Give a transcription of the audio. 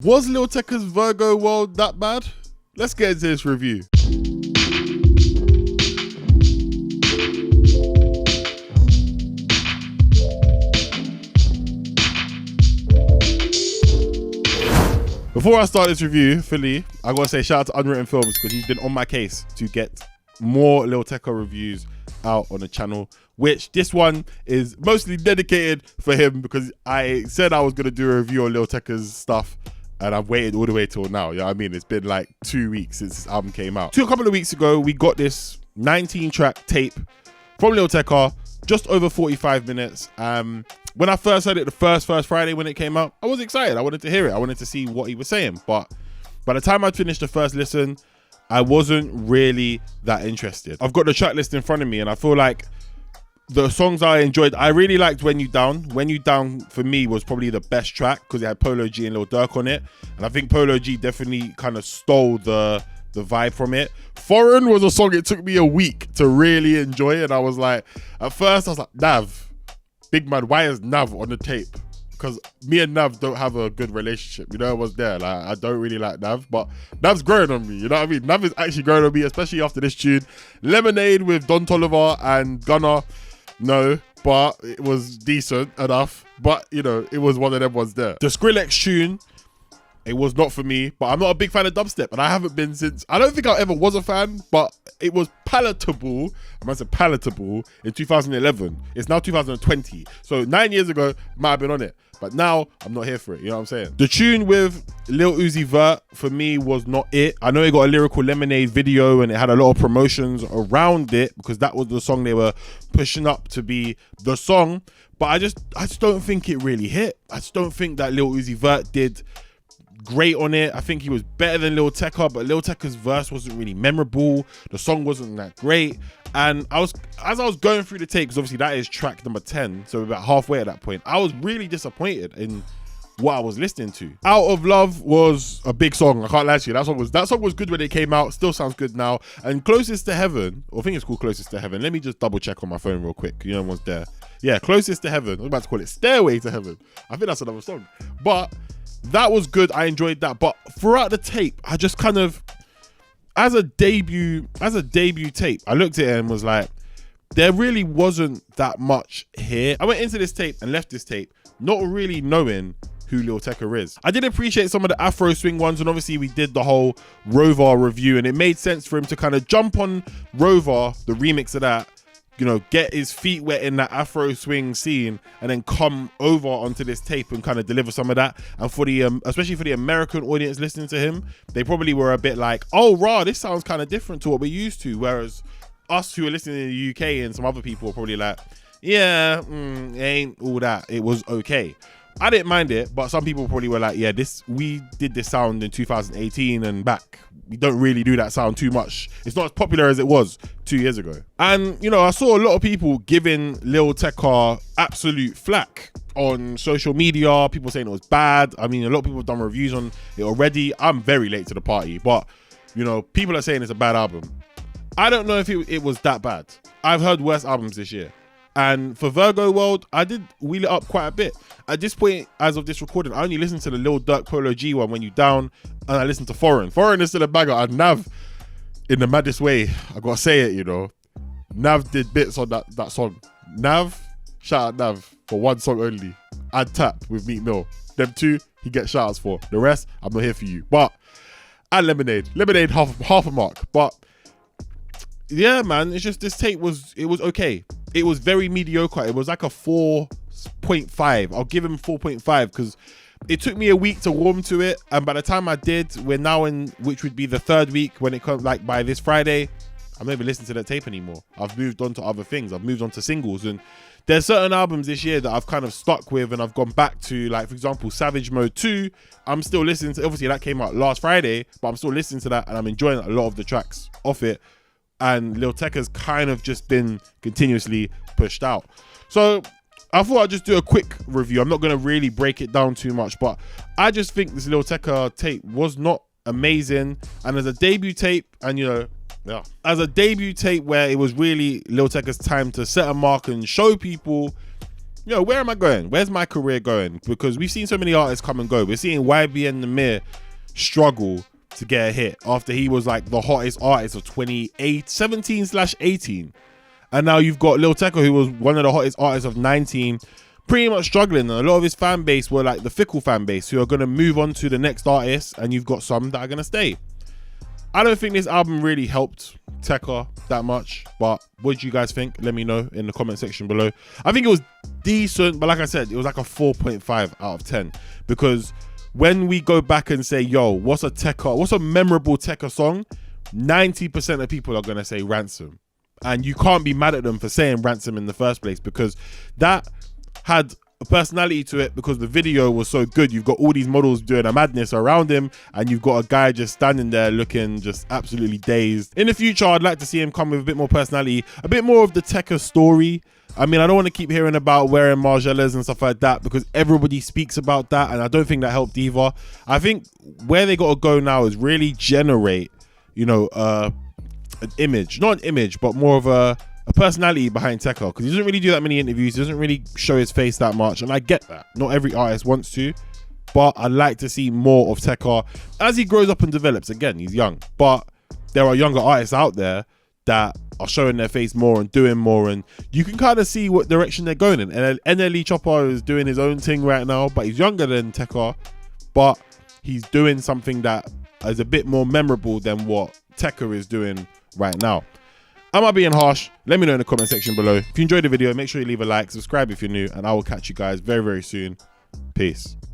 Was Lil Tecca's Virgo World that bad? Let's get into this review. Before I start this review, Philly, I gotta say shout out to Unwritten Films because he's been on my case to get more Lil Tecca reviews out on the channel, which this one is mostly dedicated for him because I said I was gonna do a review on Lil Tecca's stuff and I've waited all the way till now. You know what I mean? It's been like 2 weeks since this album came out. A couple of weeks ago, we got this 19-track tape from Lil Tecca, just over 45 minutes. When I first heard it the first Friday when it came out, I was excited. I wanted to hear it. I wanted to see what he was saying. But by the time I finished the first listen, I wasn't really that interested. I've got the track list in front of me and I feel like the songs I enjoyed, I really liked When You Down. When You Down for me was probably the best track because it had Polo G and Lil Durk on it. And I think Polo G definitely kind of stole the vibe from it. Foreign was a song it took me a week to really enjoy. And I was like, at first I was like, Nav, big man, why is Nav on the tape? Because me and Nav don't have a good relationship. You know, it was there. Like, I don't really like Nav, but Nav's growing on me. You know what I mean? Nav is actually growing on me, especially after this tune. Lemonade with Don Toliver and Gunna. No, but it was decent enough. But, you know, it was one of them ones there. The Skrillex tune, it was not for me, but I'm not a big fan of dubstep, and I haven't been since. I don't think I ever was a fan, but it was palatable. I must say palatable in 2011. It's now 2020. So 9 years ago, might have been on it. But now, I'm not here for it, you know what I'm saying? The tune with Lil Uzi Vert, for me, was not it. I know it got a Lyrical Lemonade video and it had a lot of promotions around it because that was the song they were pushing up to be the song. But I just don't think it really hit. I just don't think that Lil Uzi Vert did great on it. I think he was better than Lil Tecca, but Lil Tecca's verse wasn't really memorable. The song wasn't that great. And as I was going through the tape, because obviously that is track number 10, so about halfway at that point, I was really disappointed in what I was listening to. Out of Love was a big song. I can't lie to you. That song was good when it came out. Still sounds good now. And Closest to Heaven, or I think it's called Closest to Heaven. Let me just double check on my phone real quick. You know what's there. Yeah, Closest to Heaven. I was about to call it Stairway to Heaven. I think that's another song. But that was good. I enjoyed that. But throughout the tape, I just kind of, as a debut tape, I looked at it and was like, there really wasn't that much here. I went into this tape and left this tape not really knowing who Lil Tecca is. I did appreciate some of the Afro swing ones, and obviously we did the whole Rover review, and it made sense for him to kind of jump on Rover, the remix of that, you know, get his feet wet in that Afro swing scene and then come over onto this tape and kind of deliver some of that. And for the, especially for the American audience listening to him, they probably were a bit like, oh, rah, this sounds kind of different to what we're used to. Whereas us who are listening in the UK and some other people are probably like, yeah, it ain't all that. It was okay. I didn't mind it, but some people probably were like, yeah, we did this sound in 2018 and back. We don't really do that sound too much. It's not as popular as it was 2 years ago. And, you know, I saw a lot of people giving Lil Tecca absolute flack on social media. People saying it was bad. I mean, a lot of people have done reviews on it already. I'm very late to the party, but, you know, people are saying it's a bad album. I don't know if it was that bad. I've heard worse albums this year. And for Virgo World, I did wheel it up quite a bit. At this point, as of this recording, I only listened to the Lil Durk Polo G one, When You Down, and I listened to Foreign. Foreign is still a banger. And Nav, in the maddest way, I gotta say it, you know, Nav did bits on that song. Nav, shout out Nav for one song only. And Tap with Meek Mill. Them two, he gets shout outs for. The rest, I'm not here for you. But, and Lemonade. Lemonade, half a mark. But, yeah, man, it's just this tape was okay. It was very mediocre. It was like a 4.5. I'll give him 4.5 because it took me a week to warm to it. And by the time I did, we're now in, which would be the third week when it comes, like by this Friday, I'm not even listening to that tape anymore. I've moved on to other things. I've moved on to singles. And there's certain albums this year that I've kind of stuck with and I've gone back to, like, for example, Savage Mode 2. I'm still listening to, obviously that came out last Friday, but I'm still listening to that and I'm enjoying a lot of the tracks off it. And Lil Tecca's kind of just been continuously pushed out. So I thought I'd just do a quick review. I'm not going to really break it down too much, but I just think this Lil Tecca tape was not amazing. And as a debut tape, and you know, yeah, as a debut tape where it was really Lil Tecca's time to set a mark and show people, yo, where am I going? Where's my career going? Because we've seen so many artists come and go. We're seeing YBN Namir struggle to get a hit after he was like the hottest artist of 2017/18. And now you've got Lil Tecca, who was one of the hottest artists of 19, pretty much struggling. And a lot of his fan base were like the fickle fan base who are going to move on to the next artist, and you've got some that are going to stay. I don't think this album really helped Tecca that much, but what do you guys think? Let me know in the comment section below. I think it was decent, but like I said, it was like a 4.5 out of 10, because when we go back and say, yo, what's a memorable Tecca song, 90% of people are going to say Ransom. And you can't be mad at them for saying Ransom in the first place, because that had a personality to it, because the video was so good. You've got all these models doing a madness around him, and you've got a guy just standing there looking just absolutely dazed. In the future, I'd like to see him come with a bit more personality, a bit more of the Tecca story. I mean, I don't want to keep hearing about wearing Margielas and stuff like that, because everybody speaks about that, and I don't think that helped either. I think where they got to go now is really generate, you know, an image, not an image, but more of a personality behind Tecca, because he doesn't really do that many interviews. He doesn't really show his face that much, and I get that. Not every artist wants to, but I'd like to see more of Tecca as he grows up and develops. Again, he's young, but there are younger artists out there that are showing their face more and doing more, and you can kind of see what direction they're going in. And NLE Chopper is doing his own thing right now, but he's younger than Tecca, but he's doing something that is a bit more memorable than what Tecca is doing right now. Am I being harsh? Let me know in the comment section below. If you enjoyed the video, make sure you leave a like, subscribe if you're new, and I will catch you guys very, very soon. Peace.